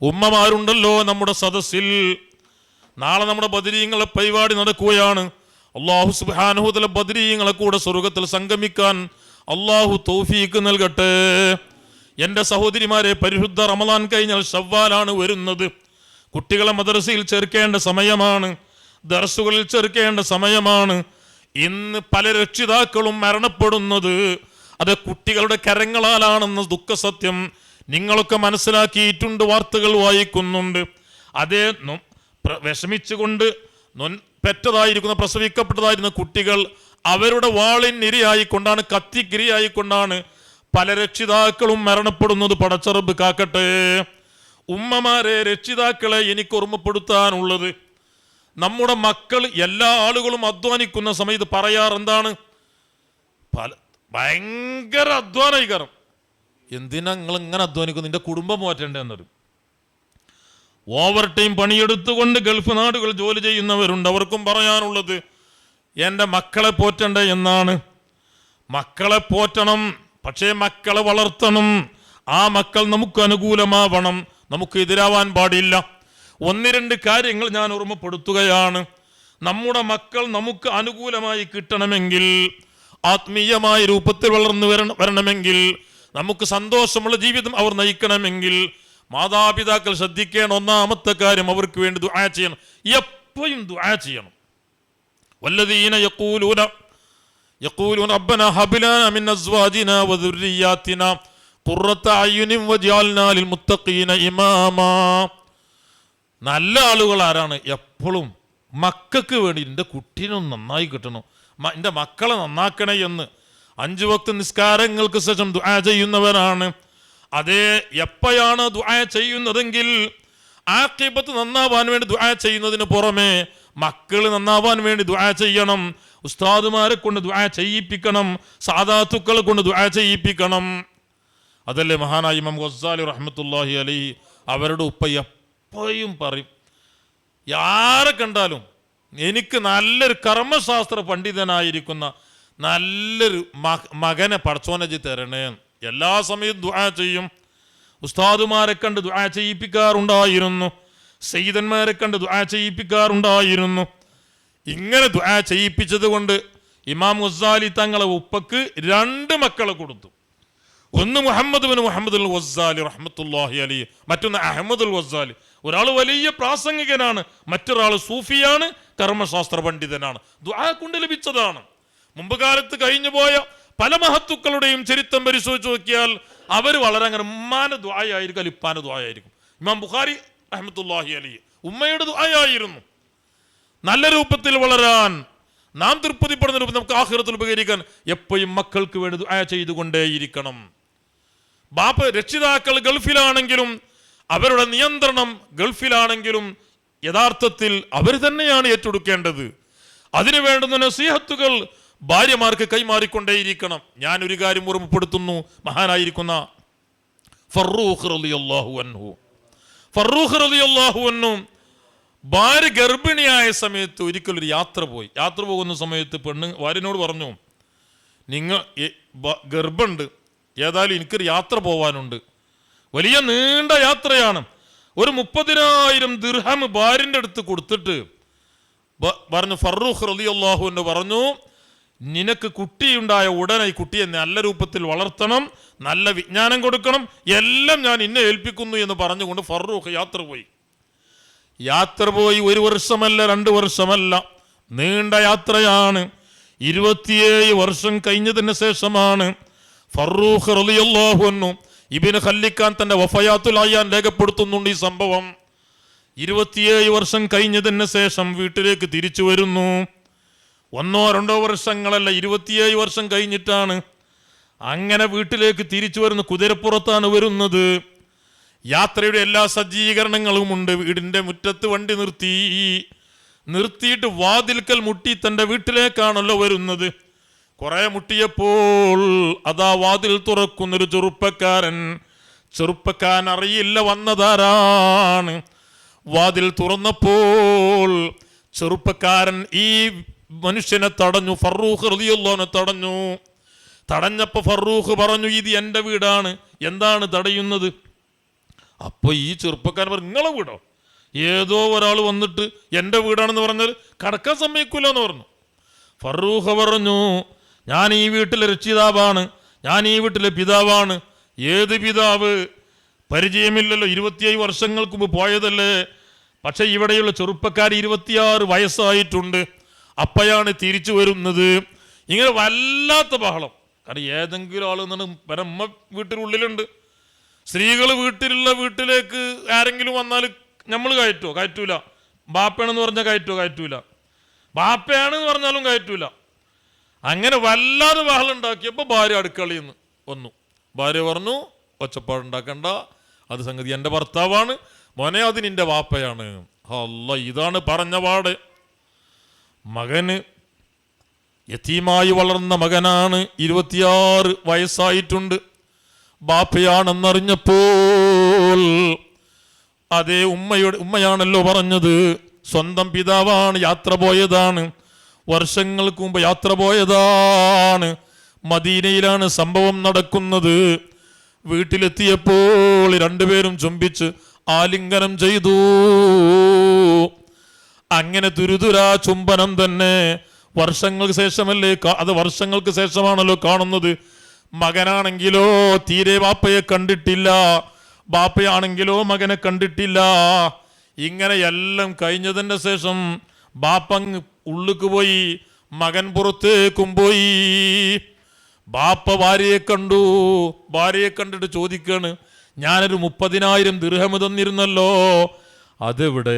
ഉമ്മമാരുണ്ടല്ലോ നമ്മുടെ സദസ്സിൽ. നാളെ നമ്മുടെ ബദരീങ്ങളെ പരിപാടി നടക്കുകയാണ്. അല്ലാഹു സുബ്ഹാനഹു വതആല ബദരീങ്ങളെ കൂടെ സ്വർഗ്ഗത്തിൽ സംഗമിക്കാൻ അല്ലാഹു തൗഫീഖ് നൽകട്ടെ. എൻ്റെ സഹോദരിമാരെ, പരിശുദ്ധ റമളാൻ കഴിഞ്ഞാൽ ശവ്വാലാണ് വരുന്നത്. കുട്ടികളെ മദ്രസയിൽ ചേർക്കേണ്ട സമയമാണ്, ദർസുകളിൽ ചേർക്കേണ്ട സമയമാണ്. ഇന്ന് പല രക്ഷിതാക്കളും മരണപ്പെടുന്നത് അത് കുട്ടികളുടെ കരങ്ങളാലാണെന്ന ദുഃഖസത്യം നിങ്ങളൊക്കെ മനസ്സിലാക്കിയിട്ടുണ്ട്, വാർത്തകൾ വായിക്കുന്നുണ്ട്. അതേ വിഷമിച്ചുകൊണ്ട് പെറ്റതായിരിക്കുന്ന പ്രസവിക്കപ്പെട്ടതായിരുന്ന കുട്ടികൾ അവരുടെ വാളിനിരയായിക്കൊണ്ടാണ്, കത്തിക്കിരയായിക്കൊണ്ടാണ് പല രക്ഷിതാക്കളും മരണപ്പെടുന്നത്. പടച്ചറബ് കാക്കട്ടെ. ഉമ്മമാരെ, രക്ഷിതാക്കളെ എനിക്ക് ഓർമ്മപ്പെടുത്താനുള്ളത്, നമ്മുടെ മക്കൾ എല്ലാ ആളുകളും അധ്വാനിക്കുന്ന സമയത്ത് പറയാറെന്താണ്? ഭയങ്കര അധ്വാനീകരണം. എന്തിനാ നിങ്ങൾ ഇങ്ങനെ അധ്വാനിക്കുന്നു? നിന്റെ കുടുംബം മാറ്റേണ്ടത് എന്നൊരു ഓവർ ടൈം പണിയെടുത്തുകൊണ്ട് ഗൾഫ് നാടുകൾ ജോലി ചെയ്യുന്നവരുണ്ട്. അവർക്കും പറയാനുള്ളത് എൻ്റെ മക്കളെ പോറ്റണ്ടേ എന്നാണ്. മക്കളെ പോറ്റണം, പക്ഷേ മക്കളെ വളർത്തണം. ആ മക്കൾ നമുക്ക് അനുകൂലമാവണം, നമുക്ക് എതിരാവാൻ പാടില്ല. ഒന്ന് രണ്ട് കാര്യങ്ങൾ ഞാൻ ഓർമ്മപ്പെടുത്തുകയാണ്. നമ്മുടെ മക്കൾ നമുക്ക് അനുകൂലമായി കിട്ടണമെങ്കിൽ, ആത്മീയമായ രൂപത്തിൽ വളർന്നു വരണമെങ്കിൽ, നമുക്ക് സന്തോഷമുള്ള ജീവിതം അവർ നയിക്കണമെങ്കിൽ മാതാപിതാക്കൾ ശ്രദ്ധിക്കേണ്ട ഒന്നാമത്തെ കാര്യം, അവർക്ക് വേണ്ടി ദുആ ചെയ്യണം. എപ്പോഴും ദുആ ചെയ്യണം. വല്ലദീന യഖൂലൂന റബ്ബനാ ഹബ് ലനാ മിൻ അസ്വാജിനാ വദുർരിയ്യാതിനാ ഖുർറത അയ്യുനിൻ വജഅൽനാ ലിൽ മുത്തഖീന ഇമാമാ. നല്ല ആളുകൾ ആരാണ്? എപ്പോഴും മക്കൾക്ക് വേണ്ടി എൻ്റെ കുട്ടീനെ നന്നായി കിട്ടണം, എൻ്റെ മക്കളെ നന്നാക്കണേ എന്ന് 5 വക്ത് നിസ്കാരങ്ങൾക്ക് ശേഷം ദുആ ചെയ്യുന്നവരാണ്. അതേ എപ്പോഴാണ് ദുആ ചെയ്യുന്നതെങ്കിൽ ആഖിബത്ത് നന്നാവാൻ വേണ്ടി ദുആ ചെയ്യുന്നതിന് പുറമെ മക്കൾ നന്നാവാൻ വേണ്ടി ദുആ ചെയ്യണം. ഉസ്താദുമാരെ കൊണ്ട് ദുആ ചെയ്യിപ്പിക്കണം, സാദാത്തുക്കളെ കൊണ്ട് ദുആ ചെയ്യിപ്പിക്കണം. അതല്ലേ മഹാനായ ഇമാം ഗസ്സാലി റഹ്മത്തുള്ളാഹി അലൈഹി അവരുടെ ഉപ്പ എപ്പോഴും പറയും, ആരെ കണ്ടാലും എനിക്ക് നല്ലൊരു കർമ്മശാസ്ത്ര പണ്ഡിതനായിരിക്കുന്ന നല്ലൊരു മകനെ പടച്ചോനജി തരണേ. എല്ലാ സമയത്തും ദുആ ചെയ്യും. ഉസ്താദുമാരെ കണ്ട് ദുആ ചെയ്യിപ്പിക്കാറുണ്ടായിരുന്നു, സയ്യിദന്മാരെ കണ്ട് ദുആ ചെയ്യിപ്പിക്കാറുണ്ടായിരുന്നു. ഇങ്ങനെ ദുആ ചെയ്യിപ്പിച്ചത് കൊണ്ട് ഇമാം ഗസ്സാലി തങ്ങളെ ഉപ്പക്ക് 2 മക്കളെ കൊടുത്തു. ഒന്ന് മുഹമ്മദ് ബിൻ മുഹമ്മദ് അൽ ഗസ്സാലി റഹ്മത്തുള്ളാഹി അലൈഹി, മറ്റൊന്ന് അഹ്മദ് അൽ ഗസ്സാലി. ഒരാൾ വലിയ പ്രാസംഗികനാണ്, മറ്റൊരാൾ സൂഫിയാണ്, കർമ്മശാസ്ത്ര പണ്ഡിതനാണ്. ദുആ കൊണ്ട് ലഭിച്ചതാണ്. മുമ്പ് കാലത്ത് കഴിഞ്ഞു പോയ പല മഹത്തുക്കളുടെയും ചരിത്രം പരിശോധിച്ച് നോക്കിയാൽ അവർ വളരെ അങ്ങനെ ഉമ്മാന്റെ ദുആയായിരിക്കും, അല്ല ഇപ്പാന്റെ ദുആയായിരിക്കും. ഇമാം ബുഖാരി റഹ്മത്തുള്ളാഹി അലൈഹി ഉമ്മയുടെ ദുആയായിരുന്നു. നല്ല രൂപത്തിൽ വളരാൻ, നാം തൃപ്തിപ്പെടുന്ന രൂപത്തിൽ നമുക്ക് ആഖിറത്തിൽ ഉപകരിക്കാൻ എപ്പോഴും മക്കൾക്ക് വേണ്ടി ദുആ ചെയ്തുകൊണ്ടേയിരിക്കണം. ബാപ്പ രക്ഷിതാക്കൾ ഗൾഫിലാണെങ്കിലും അവരുടെ നിയന്ത്രണം ഗൾഫിലാണെങ്കിലും യഥാർത്ഥത്തിൽ അവർ തന്നെയാണ് ഏറ്റെടുക്കേണ്ടത്. അതിനു വേണ്ടുന്ന നസീഹത്തുകൾ ഭാര്യമാർക്ക് കൈമാറിക്കൊണ്ടേയിരിക്കണം. ഞാൻ ഒരു കാര്യം ഓർമ്മപ്പെടുത്തുന്നു, മഹാനായിരിക്കുന്ന ഫറൂഖ് റളിയല്ലാഹു അൻഹു ഭാര്യ ഗർഭിണിയായ സമയത്ത് ഒരിക്കലൊരു യാത്ര പോകുന്ന സമയത്ത് ഭാര്യനോട് പറഞ്ഞു, നിങ്ങൾ ഗർഭമുണ്ട്, ഏതായാലും എനിക്കൊരു യാത്ര പോവാനുണ്ട്, വലിയ നീണ്ട യാത്രയാണ്. ഒരു 30,000 ദിർഹം ഭാര്യൻ്റെ അടുത്ത് കൊടുത്തിട്ട് പറഞ്ഞു, ഫറൂഖ് റളിയല്ലാഹു അൻഹു പറഞ്ഞു, നിനക്ക് കുട്ടിയുണ്ടായ ഉടനെ ഈ കുട്ടിയെ നല്ല രൂപത്തിൽ വളർത്തണം, നല്ല വിജ്ഞാനം കൊടുക്കണം, എല്ലാം ഞാൻ ഇന്നെ ഏൽപ്പിക്കുന്നു എന്ന് പറഞ്ഞുകൊണ്ട് ഫറൂഖ് യാത്ര പോയി. 1 വർഷമല്ല 2 വർഷമല്ല, നീണ്ട യാത്രയാണ്. 27 വർഷം കഴിഞ്ഞതിന് ശേഷമാണ് ഫറൂഖ് റളിയല്ലാഹു അൻഹു ഇബ്നു ഖല്ലിക്കാൻ തന്റെ വഫയാത്തുൽ അയ്യാൻ രേഖപ്പെടുത്തുന്നുണ്ട് ഈ സംഭവം. 27 വർഷം കഴിഞ്ഞതിന് ശേഷം വീട്ടിലേക്ക് തിരിച്ചു വരുന്നു. 1-2 വർഷങ്ങളല്ല, 27 വർഷം കഴിഞ്ഞിട്ടാണ്. അങ്ങനെ വീട്ടിലേക്ക് തിരിച്ചു വരുന്ന കുതിരപ്പുറത്താണ് വരുന്നത്. യാത്രയുടെ എല്ലാ സജ്ജീകരണങ്ങളും ഉണ്ട്. വീടിന്റെ മുറ്റത്ത് വണ്ടി നിർത്തിയിട്ട് വാതിൽക്കൽ മുട്ടി തൻ്റെ വീട്ടിലേക്കാണല്ലോ വരുന്നത്. കുറെ മുട്ടിയപ്പോൾ അതാ വാതിൽ തുറക്കുന്നൊരു ചെറുപ്പക്കാരൻ അറിയില്ല വന്നതാരാണ്. വാതിൽ തുറന്നപ്പോൾ ചെറുപ്പക്കാരൻ ഈ മനുഷ്യനെ തടഞ്ഞു, ഫറൂഖ് റളിയല്ലാഹു അൻഹു തടഞ്ഞു. തടഞ്ഞപ്പോൾ ഫറൂഖ് പറഞ്ഞു, ഇത് എൻ്റെ വീടാണ്, എന്താണ് തടയുന്നത്? അപ്പോൾ ഈ ചെറുപ്പക്കാരൻ പറഞ്ഞു, നിങ്ങളെ വീടോ? ഏതോ ഒരാൾ വന്നിട്ട് എൻ്റെ വീടാണെന്ന് പറഞ്ഞാൽ കടക്കാൻ സമ്മതിക്കൂല എന്ന് പറഞ്ഞു. ഫറൂഖ് പറഞ്ഞു, ഞാൻ ഈ വീട്ടിലെ രക്ഷിതാവാണ്, ഞാൻ ഈ വീട്ടിലെ പിതാവാണ്. ഏത് പിതാവ്? പരിചയമില്ലല്ലോ, 27 വർഷങ്ങൾക്ക് മുമ്പ് പോയതല്ലേ. പക്ഷെ ഇവിടെയുള്ള ചെറുപ്പക്കാർ 26 വയസ്സായിട്ടുണ്ട്, അപ്പയാണ് തിരിച്ചു വരുന്നത്. ഇങ്ങനെ വല്ലാത്ത ബഹളം. കാരണം ഏതെങ്കിലും ആൾ പരമ്മ വീട്ടിനുള്ളിലുണ്ട്. സ്ത്രീകൾ വീട്ടിലേക്ക് ആരെങ്കിലും വന്നാൽ നമ്മൾ കയറ്റൂല. ബാപ്പയാണെന്ന് പറഞ്ഞാൽ കയറ്റൂല. ബാപ്പയാണെന്ന് പറഞ്ഞാലും കയറ്റൂല. അങ്ങനെ വല്ലാതെ ബഹളം ഉണ്ടാക്കിയപ്പോൾ ഭാര്യ അടുക്കളയിൽ നിന്ന് വന്നു. ഭാര്യ പറഞ്ഞു, ഒച്ചപ്പാടുണ്ടാക്കണ്ട, അത് സംഗതി എൻ്റെ ഭർത്താവാണ്, മോനെ അത് നിന്റെ വാപ്പയാണ്. അല്ല, ഇതാണ് പറഞ്ഞ പാട്. മകന് യതീമായി വളർന്ന മകനാണ്, 26 വയസ്സായിട്ടുണ്ട്. ബാപ്പയാണെന്നറിഞ്ഞപ്പോൾ അതേ ഉമ്മയാണല്ലോ പറഞ്ഞത്, സ്വന്തം പിതാവാണ്, യാത്ര പോയതാണ്, വർഷങ്ങൾക്ക് മുമ്പ് യാത്ര പോയതാണ്. മദീനയിലാണ് സംഭവം നടക്കുന്നത്. വീട്ടിലെത്തിയപ്പോൾ രണ്ടുപേരും ചുംബിച്ച് ആലിംഗനം ചെയ്തു. അങ്ങനെ തുരുതുരാ ചുംബനം തന്നെ. വർഷങ്ങൾക്ക് ശേഷമാണല്ലോ കാണുന്നത്. മകനാണെങ്കിലോ തീരെ ബാപ്പയെ കണ്ടിട്ടില്ല, ബാപ്പയാണെങ്കിലോ മകനെ കണ്ടിട്ടില്ല. ഇങ്ങനെ എല്ലാം കഴിഞ്ഞതിൻ്റെ ശേഷം ബാപ്പ ഉള്ളിക്ക് പോയി, മകൻ പുറത്തേക്കും പോയി. ബാപ്പ ഭാര്യയെ കണ്ടു. ഭാര്യയെ കണ്ടിട്ട് ചോദിക്കാണ്, ഞാനൊരു 30,000 ദിർഹം തന്നിരുന്നല്ലോ, അതെവിടെ?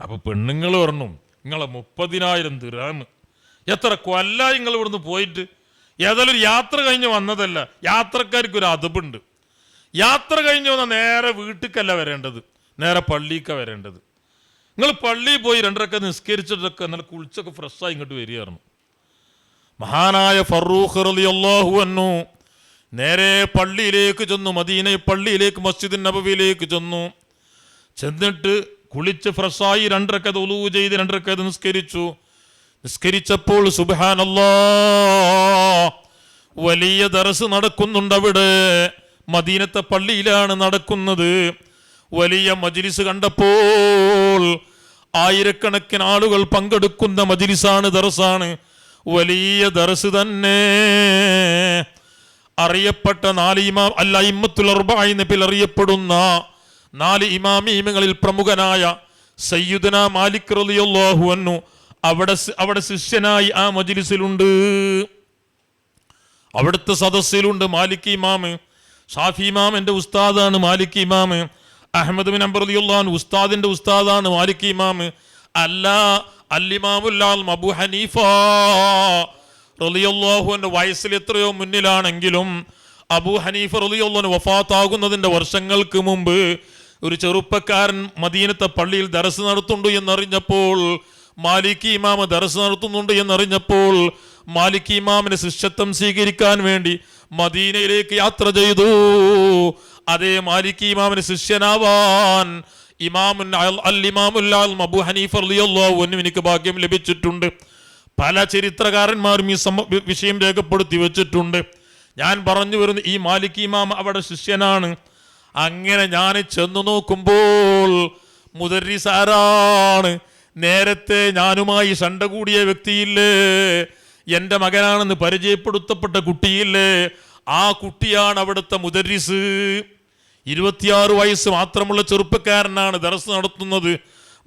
അപ്പൊ പെണ്ണുങ്ങൾ പറഞ്ഞു, നിങ്ങളെ 30,000 ദിർഹം എത്ര കൊല്ലായി നിങ്ങൾ ഇവിടുന്ന് പോയിട്ട്? ഏതായാലും ഒരു യാത്ര കഴിഞ്ഞ് വന്നതല്ല. യാത്രക്കാർക്കൊരു അതബുണ്ട്. യാത്ര കഴിഞ്ഞ് വന്നാൽ നേരെ വീട്ടിലേക്കല്ല വരേണ്ടത്, നേരെ പള്ളിക്കാണ് വരേണ്ടത്. നിങ്ങൾ പള്ളിയിൽ പോയി 2 റക്അത്ത് നിസ്കരിച്ചിട്ടൊക്കെ നല്ല കുളിച്ചൊക്കെ ഫ്രഷായി ഇങ്ങോട്ട് വരികയായിരുന്നു. മഹാനായ ഫറൂഖ് റളിയല്ലാഹു അൻഹു നേരെ പള്ളിയിലേക്ക് ചെന്നു. മദീന പള്ളിയിലേക്ക്, മസ്ജിദ് നബവിയിലേക്ക് ചെന്നിട്ട് കുളിച്ച് ഫ്രഷായി 2 റക്അത്ത് വുളൂ ചെയ്ത് 2 റക്അത്ത് നിസ്കരിച്ചപ്പോൾ സുബ്ഹാനല്ലാഹ്, വലിയ ദർസ് നടക്കുന്നുണ്ട് അവിടെ. മദീനത്തെ പള്ളിയിലാണ് നടക്കുന്നത്. വലിയ മജ്ലിസ് കണ്ടപ്പോൾ ആയിരക്കണക്കിന് ആളുകൾ പങ്കെടുക്കുന്ന മജ്ലിസാണ്, ദർസാണ്. വലിയ ദർസ് തന്നെ. അറിയപ്പെട്ട 4 ഇമാം അൽ-അഇമ്മത്തുൽ അർബഅ എന്ന പേരിൽ അറിയപ്പെടുന്ന 4 ഇമാമിയങ്ങളിൽ പ്രമുഖനായ സയ്യിദുനാ മാലിക് റളിയല്ലാഹു അൻഹു അവിടെ ശിഷ്യനായി ആ മജ്ലിസിലുണ്ട്, അവിടുത്തെ സദസ്സിലുണ്ട്. മാലിക് ഇമാം, ഷാഫി ഇമാം എൻ്റെ ഉസ്താദാണ് മാലിക് ഇമാം. അഹ്മദ് ബിൻ ഹംബൽ റളിയല്ലാഹു അൻഹു ഉസ്താദിന്റെ ഉസ്താദാണ് മാലിക് ഇമാം. അല്ല, അൽ-ഇമാമുൽ ആലിം അബൂ ഹനീഫ റളിയല്ലാഹു അൻഹു വയസ്സിൽ എത്രയോ മുന്നിലാണെങ്കിലും അബൂ ഹനീഫ റളിയല്ലാഹു അൻഹു വഫാത്താകുന്നതിന്റെ വർഷങ്ങൾക്ക് മുമ്പ് ഒരു ചെറുപ്പക്കാരൻ മദീനത്തെ പള്ളിയിൽ ദർസ് നടത്തുന്നുണ്ട് എന്നറിഞ്ഞപ്പോൾ, മാലിക് ഇമാം ദർസ് നടത്തുന്നുണ്ട് എന്നറിഞ്ഞപ്പോൾ മാലിക് ഇമാമിന് ശിഷ്യത്വം സ്വീകരിക്കാൻ വേണ്ടി മദീനയിലേക്ക് യാത്ര ചെയ്തു. അതേ മാലിക് ഇമാമിന് ശിഷ്യനാവാൻ അൽ-ഇമാമുൽ ആലിം അബൂ ഹനീഫ റളിയല്ലാഹു അൻഹു എനിക്ക് ഭാഗ്യം ലഭിച്ചിട്ടുണ്ട്. പല ചരിത്രകാരന്മാരും ഈ വിഷയം രേഖപ്പെടുത്തി വെച്ചിട്ടുണ്ട്. ഞാൻ പറഞ്ഞു വരുന്ന ഈ മാലിക് ഇമാം അവിടെ ശിഷ്യനാണ്. അങ്ങനെ ഞാൻ ചെന്നു നോക്കുമ്പോൾ മുദർരിസ് ആരാണ്? നേരത്തെ ഞാനുമായി ശണ്ട കൂടിയ വ്യക്തിയില്ലേ, എൻ്റെ മകനാണെന്ന് പരിചയപ്പെടുത്തപ്പെട്ട കുട്ടിയില്ലേ, ആ കുട്ടിയാണ് അവിടുത്തെ മുദർരിസ്. 26 വയസ്സ് മാത്രമുള്ള ചെറുപ്പക്കാരനാണ് ദർസ് നടത്തുന്നത്.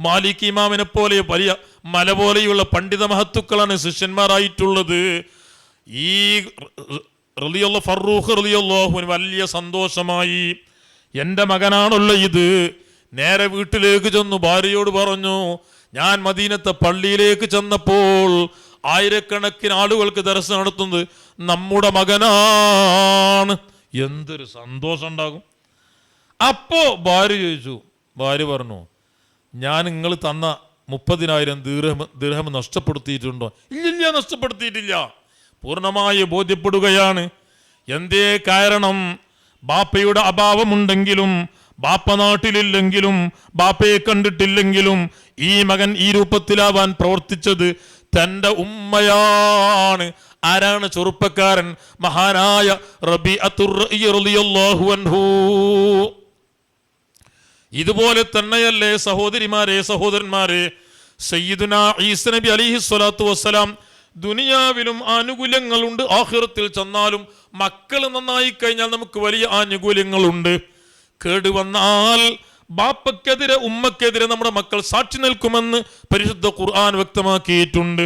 മാലിക് ഇമാമിനെ പോലെ വലിയ മല പോലെയുള്ള പണ്ഡിത മഹത്തുക്കളാണ് ശിഷ്യന്മാരായിട്ടുള്ളത്. ഈ ഫറൂഖ് റളിയല്ലാഹു അൻഹു വലിയ സന്തോഷമായി, എൻ്റെ മകനാണല്ലോ ഇത്. നേരെ വീട്ടിലേക്ക് ചെന്നു, ഭാര്യയോട് പറഞ്ഞു, ഞാൻ മദീനത്തെ പള്ളിയിലേക്ക് ചെന്നപ്പോൾ ആയിരക്കണക്കിന് ആളുകൾക്ക് ദർസ് നടത്തുന്നത് നമ്മുടെ മകനാണ്. എന്തൊരു സന്തോഷം ഉണ്ടാകും. അപ്പോ ഭാര്യ ചോദിച്ചു, ഭാര്യ പറഞ്ഞു, ഞാൻ നിങ്ങൾ തന്ന 30,000 ദിർഹം നഷ്ടപ്പെടുത്തിയിട്ടുണ്ടോ? ഇല്ല, നഷ്ടപ്പെടുത്തിയിട്ടില്ല. പൂർണ്ണമായി ബോധ്യപ്പെടുകയാണ്. എന്തേ കാരണം? ബാപ്പയുടെ അഭാവമുണ്ടെങ്കിലും, ബാപ്പ നാട്ടിലില്ലെങ്കിലും, ബാപ്പയെ കണ്ടിട്ടില്ലെങ്കിലും ഈ മകൻ ഈ രൂപത്തിലാവാൻ പ്രവർത്തിച്ചത് തൻ്റെ ഉമ്മയാണ്. ആരാണ്? ചെറുപ്പക്കാരൻ മഹാനായ റബീഅത്തുർ റഅയി റളിയല്ലാഹു അൻഹു. ഇതുപോലെ തന്നെയല്ലേ സഹോദരിമാരെ, സഹോദരന്മാരെ, സയ്യിദുനാ ഈസ നബി അലൈഹി സ്വലാത്തു വസ്സലാം ദുനിയാവിലും ആനുകൂല്യങ്ങളുണ്ട്, ആഖിറത്തിൽ ചെന്നാലും മക്കൾ നന്നായി കഴിഞ്ഞാൽ നമുക്ക് വലിയ ആനുകൂല്യങ്ങളുണ്ട്. കേടുവന്നാൽ ബാപ്പക്കെതിരെ ഉമ്മക്കെതിരെ നമ്മുടെ മക്കൾ സാക്ഷി നിൽക്കുമെന്ന് പരിശുദ്ധ ഖുർആൻ വ്യക്തമാക്കിയിട്ടുണ്ട്.